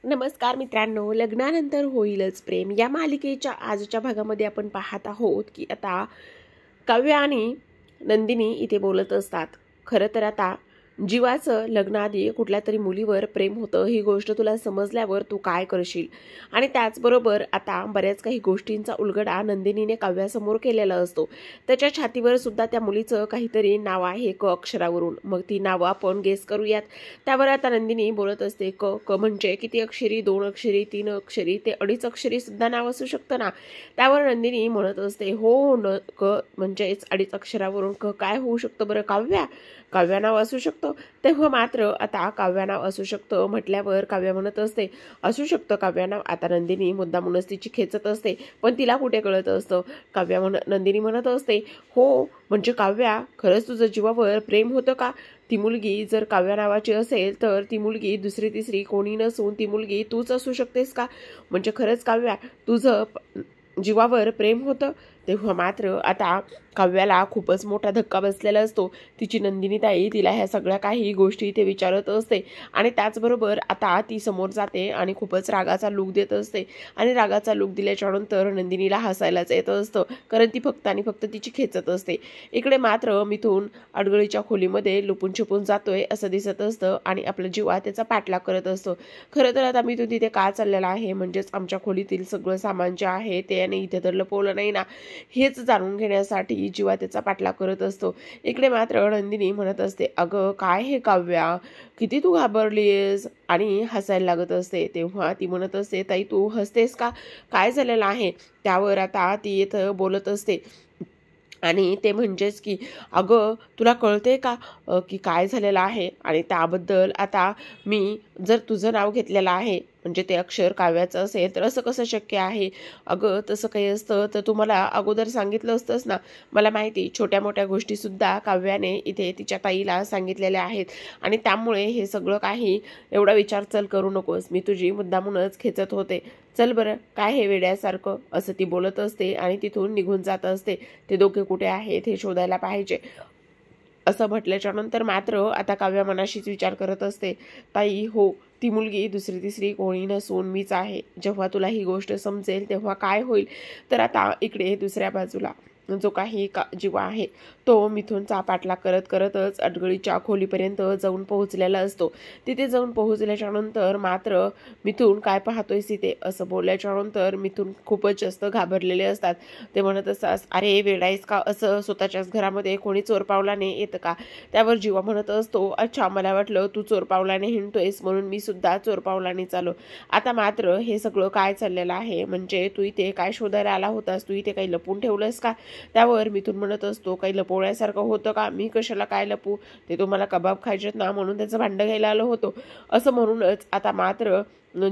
नमस्कार मित्रांनो, लग्नानंतर होईलच प्रेम या मालिकेच्या आजच्या भागामध्ये आपण पाहत आहोत की आता काव्य आणि नंदिनी इथे बोलत असतात. खरं तर आता जीवाचं लग्नाआधी कुठल्या तरी मुलीवर प्रेम होतं ही गोष्ट तुला समजल्यावर तू काय करशील. आणि त्याचबरोबर आता बऱ्याच काही गोष्टींचा उलगडा नंदिनीने काव्यासमोर केलेला असतो. त्याच्या छातीवर सुद्धा त्या मुलीचं काहीतरी नाव आहे क अक्षरावरून. मग ती नावं आपण गेस करूयात. त्यावर आता नंदिनी बोलत असते क क म्हणजे किती अक्षरी, 2 अक्षरी, 3 अक्षरी, ते 2.5 अक्षरी सुद्धा नाव असू शकतं ना. त्यावर नंदिनी म्हणत असते हो न क म्हणजेच 2.5 अक्षरावरून क काय होऊ शकतं बरं काव्या नाव असू शकतं. तेव्हा मात्र आता काव्या नाव असू शकतं म्हटल्यावर काव्या म्हणत असते असू शकतं काव्या नाव. आता नंदिनी मुद्दामूनच तिची खेचत असते, पण तिला कुठे कळत असतं. नंदिनी म्हणत असते हो म्हणजे काव्या, खरंच तुझं जीवावर प्रेम होतं का? ती मुलगी जर काव्या नावाची असेल तर ती मुलगी दुसरी तिसरी कोणी नसून ती मुलगी तूच असू शकतेस का? म्हणजे खरंच काव्या तुझं जीवावर प्रेम होतं. तेव्हा मात्र आता काव्याला खूपच मोठा धक्का बसलेला असतो. तिची नंदिनी ताई तिला ह्या सगळ्या काही गोष्टी ते विचारत असते आणि त्याचबरोबर आता ती समोर जाते आणि खूपच रागाचा लूक देत असते. आणि रागाचा लूक दिल्याच्या नंतर नंदिनीला हसायलाच येत असतं, कारण ती फक्त आणि फक्त तिची खेचत असते. इकडे मात्र मिथून अडगळीच्या खोलीमध्ये लुपून छुपून जातोय असं दिसत असतं आणि आपला जीवा त्याचा पाठलाग करत असतो. खरं तर आता मिथून तिथे का चाललेला आहे, म्हणजेच आमच्या खोलीतील सगळं सामान जे आहे ते याने इथे तर लपवलं नाही ना, हेच जाणून घेण्यासाठी जीवा त्याचा पाठलाग करत असतो. इकडे मात्र नंदिनी म्हणत असते अगं काय हे काव्या, किती तू घाबरलीस, आणि हसायला लागत असते. तेव्हा ती म्हणत असते ताई तू हसतेस का, काय झालेलं आहे? त्यावर आता ती इथं बोलत असते आणि ते म्हणजेच की अगं तुला कळते का की काय झालेलं आहे. आणि त्याबद्दल आता मी जर तुझं नाव घेतलेलं आहे म्हणजे ते अक्षर काव्याचं असेल तर असं कसं शक्य आहे? अगं तसं काही असतं तर तू मला अगोदर सांगितलं असतंस ना. मला माहिती छोट्या मोठ्या गोष्टीसुद्धा काव्याने इथे तिच्या ताईला सांगितलेल्या आहेत आणि त्यामुळे हे सगळं काही एवढा विचार चल करू नकोस, मी तुझी मुद्दामूनच खेचत होते. चल बरं काय हे वेड्यासारखं, असं ती बोलत असते आणि तिथून निघून जात असते. ते दोघे कुठे आहेत हे शोधायला पाहिजे असं म्हटल्याच्या नंतर मात्र आता काव्या मनाशीच विचार करत असते ताई हो ती मुलगी दुसरी तिसरी कोणी नसून मीच आहे. जेव्हा तुला ही गोष्ट समजेल तेव्हा काय होईल. तर आता इकडे दुसऱ्या बाजूला जो काही जीवा आहे तो मिथूनचा पाठलाग करत करतच अडगळीच्या खोलीपर्यंत जाऊन पोहोचलेला असतो. तिथे जाऊन पोहोचल्याच्या नंतर मात्र मिथून काय पाहतोयस तिथे असं बोलल्याच्या नंतर मिथून खूपच जास्त घाबरलेले असतात. ते म्हणत असतात अरे वेडाईस का, असं स्वतःच्याच घरामध्ये कोणी चोर पावलाने येतं का? त्यावर जीवा म्हणत असतो अच्छा मला वाटलं तू चोर पावलाने हिंडतोयस म्हणून मी सुद्धा चोर पावलाने चालो. आता मात्र हे सगळं काय चाललेलं आहे, म्हणजे तू इथे काय शोधायला आला होतास, तू इथे काही लपून ठेवलंस का? त्यावर मिथून म्हणत असतो काही लपवण्यासारखं होतं का, मी कशाला काय लपू, ते तुम्हाला कबाब खायचेत ना म्हणून त्याचं भांडं घ्यायला आलो होतो असं म्हणूनच आता मात्र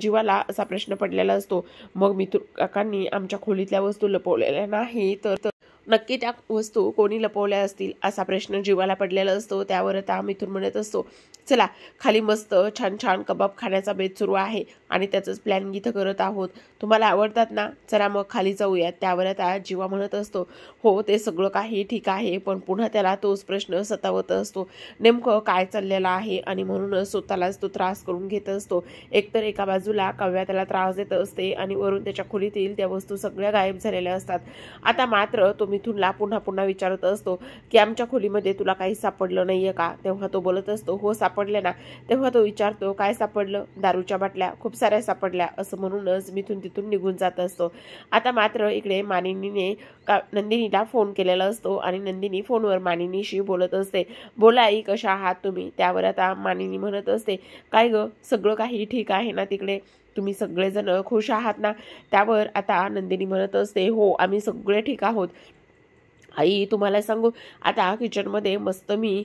जीवाला असा प्रश्न पडलेला असतो. मग मिथून काकांनी आमच्या खोलीतल्या वस्तू लपवलेल्या नाही तर नक्की त्या वस्तू कोणी लपवल्या असतील असा प्रश्न जीवाला पडलेला असतो. त्यावर आता मिथून म्हणत असतो चला खाली मस्त छान छान कबाब खाण्याचा बेत सुरू आहे आणि त्याचंच प्लॅन इथं करत आहोत, तुम्हाला आवडतात ना, चला मग खाली जाऊयात. त्यावर आता जीवा म्हणत असतो हो ते सगळं काही ठीक आहे, पण पुन्हा त्याला तोच प्रश्न सतावत असतो नेमकं काय चाललेलं आहे आणि म्हणूनच स्वतःलाच तो त्रास करून घेत असतो. एकतर एका बाजूला काव्या त्याला त्रास देत असते आणि वरून त्याच्या खोलीतील त्या वस्तू सगळ्या गायब झालेल्या असतात. आता मात्र तो मिथूनला पुन्हा पुन्हा विचारत असतो की आमच्या खोलीमध्ये तुला काही सापडलं नाहीये का? तेव्हा तो बोलत असतो हो सापडले ना. तेव्हा तो विचारतो काय सापडलं? दारूच्या बाटल्या खूप साऱ्या सापडल्या असं म्हणूनच मिथून तिथून निघून जात असतो. आता मात्र इकडे मानिनीने नंदिनीला फोन केलेला असतो आणि नंदिनी फोनवर मानिनीशी बोलत असते. बोला आई कशा आहात तुम्ही? त्यावर आता मानिनी म्हणत असते काय ग सगळं काही ठीक आहे ना तिकडे, तुम्ही सगळेजण खुश आहात ना? त्यावर आता नंदिनी म्हणत असते हो आम्ही सगळे ठीक आहोत आई. तुम्हाला सांगू आता किचनमध्ये मस्त मी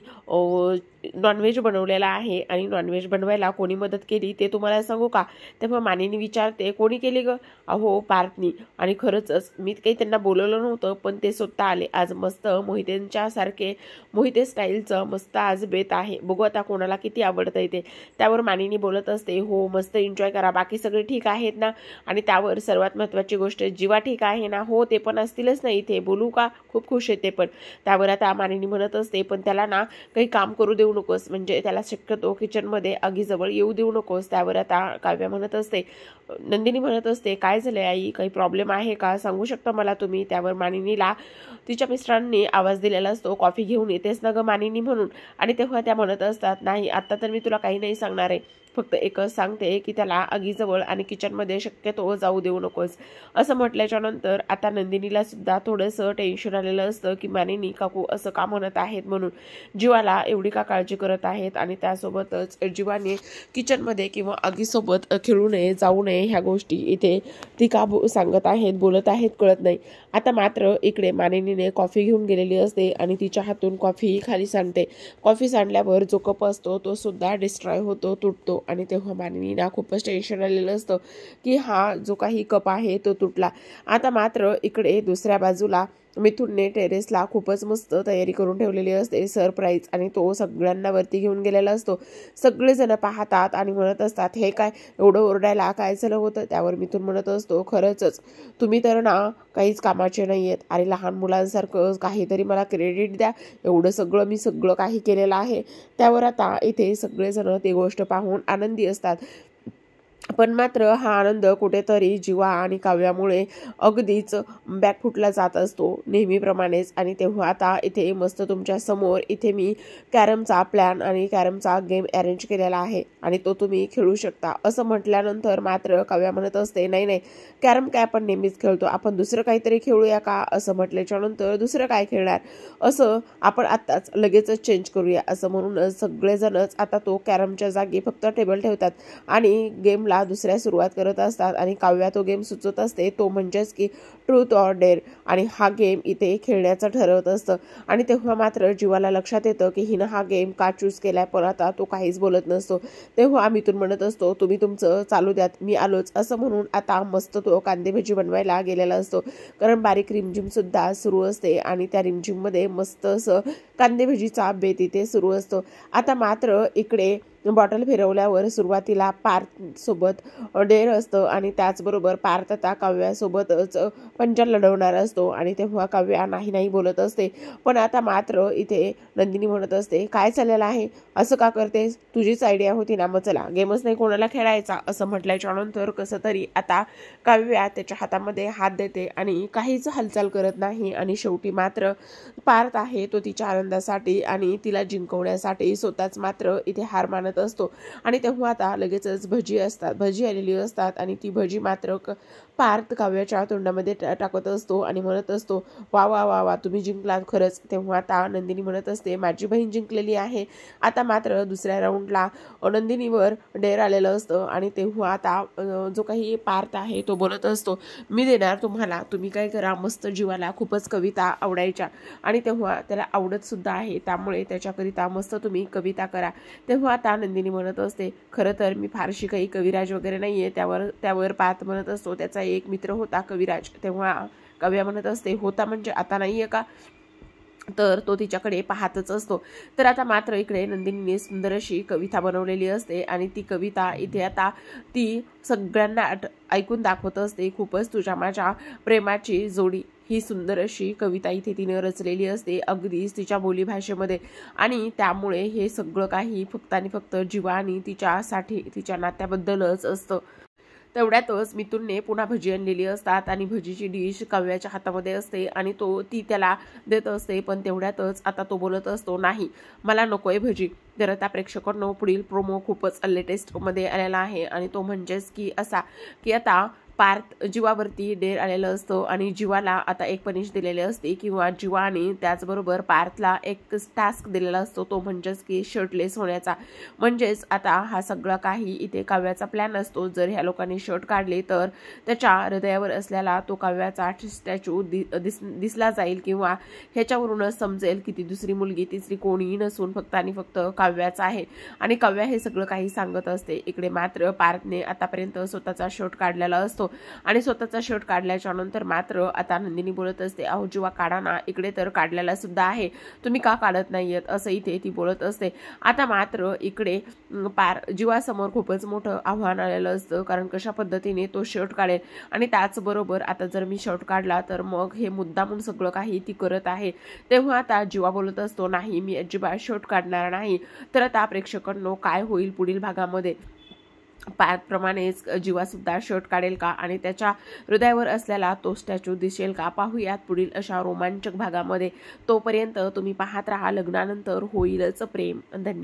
नॉनव्हेज बनवलेला आहे आणि नॉनव्हेज बनवायला कोणी मदत केली ते तुम्हाला सांगू का? तेव्हा मानिनी विचारते कोणी केली ग? अहो पार्थनी. आणि खरंच मी काही त्यांना बोलवलं नव्हतं पण ते स्वतः आले. आज मस्त मोहितेंच्या सारखे मोहिते स्टाईलचं मस्त आज बेत आहे, बघू आता कोणाला किती आवडतं ते. त्यावर मानिनी बोलत असते हो मस्त एन्जॉय करा, बाकी सगळे ठीक आहेत ना? आणि त्यावर सर्वात महत्त्वाची गोष्ट जीवा ठीक आहे ना? हो ते पण असतीलच ना इथे, बोलू का? खूप खुश खुश आहे ते पण. त्यावर आता मानिनी म्हणत असते पण त्याला ना काही काम करू देऊ नकोस, म्हणजे त्याला शक्यतो किचनमध्ये आगीजवळ येऊ देऊ नकोस. त्यावर आता काव्या म्हणत असते, नंदिनी म्हणत असते काय झालं आई, काही प्रॉब्लेम आहे का, सांगू शकता मला तुम्ही. त्यावर मानिनीला तिच्या मिस्टरांनी आवाज दिलेला असतो, कॉफी घेऊन येतेस ना ग मानिनी म्हणून. आणि तेव्हा त्या म्हणत असतात नाही आता तर मी तुला काही नाही सांगणार आहे, फक्त एकच सांगते की त्याला आगीजवळ आणि किचनमध्ये शक्यतो जाऊ देऊ नकोस. असं म्हटल्याच्या नंतर आता नंदिनीला सुद्धा थोडंसं टेन्शन आलेलं असतं की मानिनी काकू असं का म्हणत आहेत म्हणून, जीवाला एवढी का काळजी करत आहेत आणि त्यासोबतच जीवाने किचनमध्ये किंवा आगीसोबत खेळू नये जाऊ नये ह्या गोष्टी इथे ती का सांगत आहेत बोलत आहेत कळत नाही. आता मात्र इकडे मानिनीने कॉफी घेऊन गेलेली असते आणि तिच्या हातून कॉफी खाली सांडते. कॉफी सांडल्यावर जो कप असतो तो सुद्धा डिस्ट्रॉय होतो, तुटतो. आणि तेव्हा मानिनीला खूपच टेन्शन आलेलं असतं की हा जो काही कप आहे तो तुटला. आता मात्र इकडे दुसऱ्या बाजूला मिथुनने टेरेसला खूपच मस्त तयारी करून ठेवलेली असते सरप्राईज, आणि तो सगळ्यांना वरती घेऊन गेलेला असतो. सगळेजण पाहतात आणि म्हणत असतात हे काय एवढं ओरडायला काय झालं होतं. त्यावर मिथुन म्हणत असतो खरंच तुम्ही तर ना काहीच कामाचे नाही आहेत, अरे लहान मुलांसारखं काहीतरी मला क्रेडिट द्या, एवढं सगळं मी सगळं काही केलेलं आहे. त्यावर आता इथे सगळेजण ते गोष्ट पाहून आनंदी असतात. पण मात्र हा आनंद कुठेतरी जीवा आणि काव्यामुळे अगदीच बॅकफुटला जात असतो नेहमीप्रमाणेच. आणि तेव्हा आता इथे मस्त तुमच्या समोर इथे मी कॅरमचा प्लॅन आणि कॅरमचा गेम अरेंज केलेला आहे आणि तो तुम्ही खेळू शकता. असं म्हटल्यानंतर मात्र काव्या म्हणत असते नाही नाही कॅरम काय आपण नेहमीच खेळतो, आपण दुसरं काहीतरी खेळूया का. असं म्हटल्याच्या नंतर दुसरं काय खेळणार, असं आपण आत्ताच लगेचच चेंज करूया. असं म्हणूनच सगळेजणच आता तो कॅरमच्या जागी फक्त टेबल ठेवतात आणि गेमला दुसऱ्या सुरुवात करत असतात. आणि काव्या तो गेम सुचवत असते, तो म्हणजेच की ट्रूथ ऑर डेअर. आणि हा गेम इथे खेळण्याचं ठरवत असतं. आणि तेव्हा मात्र जीवाला लक्षात येतं की हिनं हा गेम का चूज केलाय, पण आता तो काहीच बोलत नसतो. तेव्हा मिथून म्हणत असतो तुम्ही तुमचं चालू द्यात मी आलोच. असं म्हणून आता मस्त तो कांदे भजी बनवायला गेलेला असतो, कारण बारीक रिमझिम सुद्धा सुरू असते आणि त्या रिमझिममध्ये मस्त असं कांदे भजीचा बेत इथे सुरू असतो. आता मात्र इकडे बॉटल फिरवल्यावर सुरुवातीला पार्थ सोबत डेर असतं आणि त्याचबरोबर पार्थ आता काव्यासोबतच पंजा लढवणार असतो. आणि तेव्हा काव्या नाही नाही बोलत असते. पण आता मात्र इथे नंदिनी म्हणत असते काय चाललेलं आहे, असं का करतेस, तुझीच आयडिया होती ना, मग चला गेमच नाही कोणाला खेळायचा. असं म्हटल्याच्या नंतर कसं तरी आता काव्या त्याच्या हातामध्ये हात देते आणि काहीच हालचाल करत नाही. आणि शेवटी मात्र पार्थ आहे तो तिच्या आनंदासाठी आणि तिला जिंकवण्यासाठी स्वतःच मात्र इथे हार मानत असतो. आणि तेव्हा आता लगेचच भजी असतात, भजी आलेली असतात आणि ती भजी मात्र पार्थ काव्याच्या तोंडामध्ये टाकत असतो आणि म्हणत असतो वा वा वा वा तुम्ही जिंकलात खरंच. तेव्हा आता नंदिनी म्हणत असते माझी बहीण जिंकलेली आहे. आता मात्र दुसऱ्या राऊंडला नंदिनीवर डेर आलेलं असतं आणि तेव्हा आता जो काही पार्थ आहे तो बोलत असतो मी देणार तुम्हाला, तुम्ही काय करा, मस्त जीवाला खूपच कविता आवडायच्या आणि तेव्हा त्याला आवडत सुद्धा आहे, त्यामुळे त्याच्याकरिता मस्त तुम्ही कविता करा. तेव्हा आता नंदिनी म्हणत असते खरं तर मी फारशी काही कविराज वगैरे नाही आहे. त्यावर पार्थ म्हणत असतो त्याचा एक मित्र होता कविराज. तेव्हा काव्या म्हणत असते होता म्हणजे आता नाही आहे का, तर तो तिच्याकडे पाहतच असतो. तर आता मात्र इकडे नंदिनीने सुंदर अशी कविता बनवलेली असते आणि ती कविता इथे आता ती सगळ्यांना ऐकून दाखवत असते. खूपच तुझ्या माझ्या प्रेमाची जोडी ही सुंदर अशी कविता इथे तिने रचलेली असते अगदीच तिच्या बोलीभाषेमध्ये. आणि त्यामुळे हे सगळं काही फक्त आणि फक्त जीवा आणि तिच्यासाठी तिच्या नात्याबद्दलच असतं. तेवढ्यातच मिथुनने पुन्हा भजी आणलेली असतात आणि भजीची डिश काव्याच्या हातामध्ये असते आणि ती त्याला देत असते. पण तेवढ्यातच आता तो बोलत असतो नाही मला नकोय भजी. तर आता प्रेक्षकांनो पुढील प्रोमो खूपच लेटेस्टमध्ये आलेला आहे आणि तो म्हणजेच की असा की आता पार्थ जीवावरती डेर आलेलं असतं आणि जीवाला आता एक पनिश दिलेली असते किंवा जीवाने त्याचबरोबर पार्थला एक टास्क दिलेला असतो, तो म्हणजेच की शर्टलेस होण्याचा. म्हणजेच आता हा सगळा काही इथे काव्याचा प्लॅन असतो. जर ह्या लोकांनी शर्ट काढले तर त्याच्या हृदयावर असलेला तो काव्याचा स्टॅच्यू दिसला जाईल किंवा ह्याच्यावरूनच समजेल की ती दुसरी मुलगी तिसरी कोणीही नसून फक्त आणि फक्त काव्याच आहे. आणि काव्या हे सगळं काही सांगत असते. इकडे मात्र पार्थने आतापर्यंत स्वतःचा शर्ट काढलेला असतो असतो आणि स्वतःचा शर्ट काढल्याच्या नंतर मात्र आता नंदिनी बोलत असते, अहो जीवा काढा ना, इकडे तर काढलेला सुद्धा आहे, तुम्ही का काढत नाहीयेत, असं इथे ती बोलत असते. आता मात्र इकडे पार जीवासमोर खूपच मोठं आव्हान आलेलं असतं, कारण कशा पद्धतीने तो शर्ट काढेल आणि त्याचबरोबर आता जर मी शर्ट काढला तर मग हे मुद्दामून सगळं काही ती करत आहे. तेव्हा आता जीवा बोलत असतो, नाही मी अजिबात शर्ट काढणार नाही. तर आता प्रेक्षकांनो काय होईल पुढील भागामध्ये, प्रमाणेच जीवा सुद्धा शर्ट काढेल का आणि त्याच्या हृदयावर असलेला तो स्टॅच्यू दिसेल का, पाहूयात पुढील अशा रोमांचक भागामध्ये. तोपर्यंत तुम्ही पाहत राहा लग्नानंतर होईलच प्रेम. धन्यवाद.